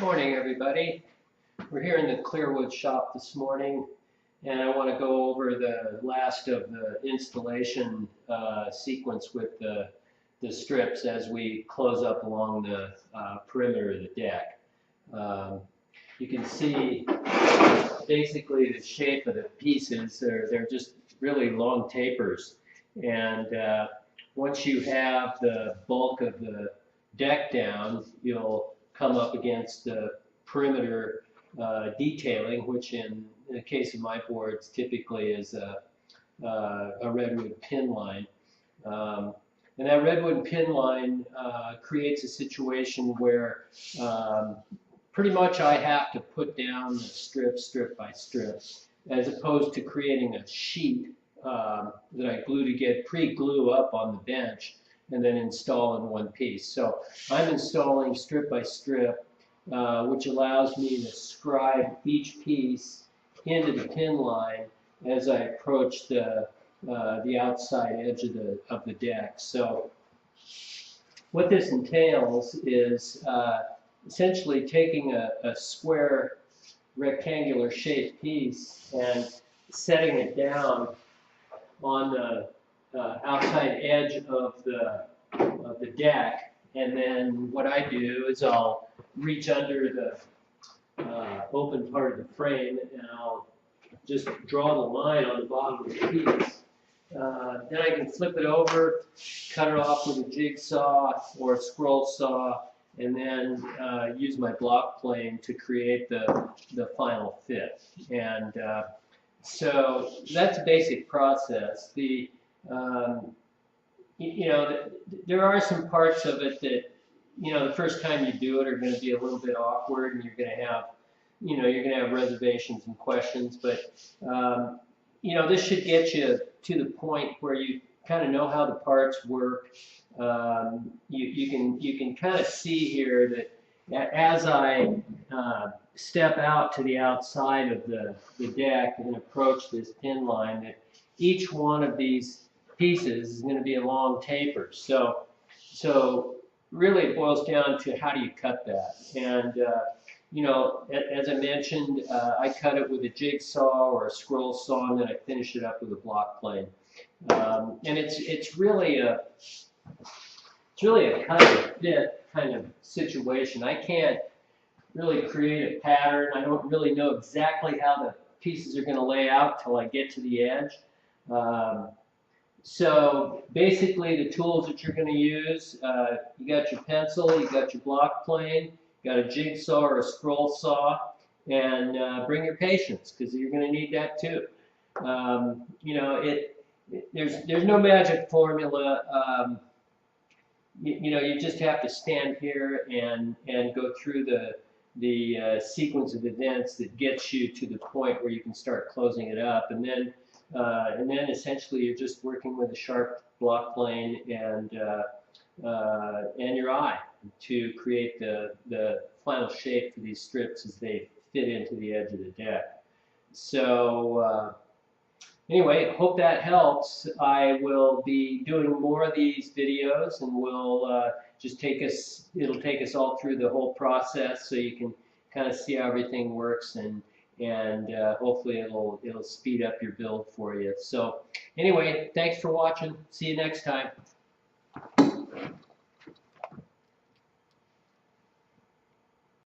Morning, everybody. We're here in the Clearwood shop this morning, and I want to go over the last of the installation sequence with the strips as we close up along the perimeter of the deck. You can see basically the shape of the pieces. They're just really long tapers, and once you have the bulk of the deck down, you'll come up against the perimeter detailing, which in the case of my boards typically is a redwood pin line. And that redwood pin line creates a situation where pretty much I have to put down the strip by strip, as opposed to creating a sheet that I pre-glue up on the bench and then install in one piece. So I'm installing strip by strip, which allows me to scribe each piece into the pin line as I approach the outside edge of the deck. So what this entails is essentially taking a square rectangular shaped piece and setting it down on the outside edge of the deck, and then what I do is I'll reach under the open part of the frame and I'll just draw the line on the bottom of the piece. Then I can flip it over, cut it off with a jigsaw or a scroll saw, and then use my block plane to create the final fit. And so that's a basic process. There are some parts of it that, the first time you do it are going to be a little bit awkward, and you're going to have reservations and questions. But this should get you to the point where you kind of know how the parts work. You can kind of see here that as I step out to the outside of the deck and approach this pin line, that each one of these pieces is going to be a long taper. So really it boils down to how do you cut that. And as I mentioned, I cut it with a jigsaw or a scroll saw, and then I finish it up with a block plane. And it's really a cut and fit kind of situation. I can't really create a pattern. I don't really know exactly how the pieces are going to lay out till I get to the edge. So basically the tools that you're going to use, you got your pencil, you got your block plane, you got a jigsaw or a scroll saw, and bring your patience, because you're going to need that too. There's no magic formula. You just have to stand here and go through the sequence of events that gets you to the point where you can start closing it up, and then essentially you're just working with a sharp block plane and your eye to create the final shape for these strips as they fit into the edge of the deck. So anyway, hope that helps. I will be doing more of these videos, and we'll it'll take us all through the whole process so you can kind of see how everything works, and hopefully it'll speed up your build for you. So anyway, thanks for watching. See you next time.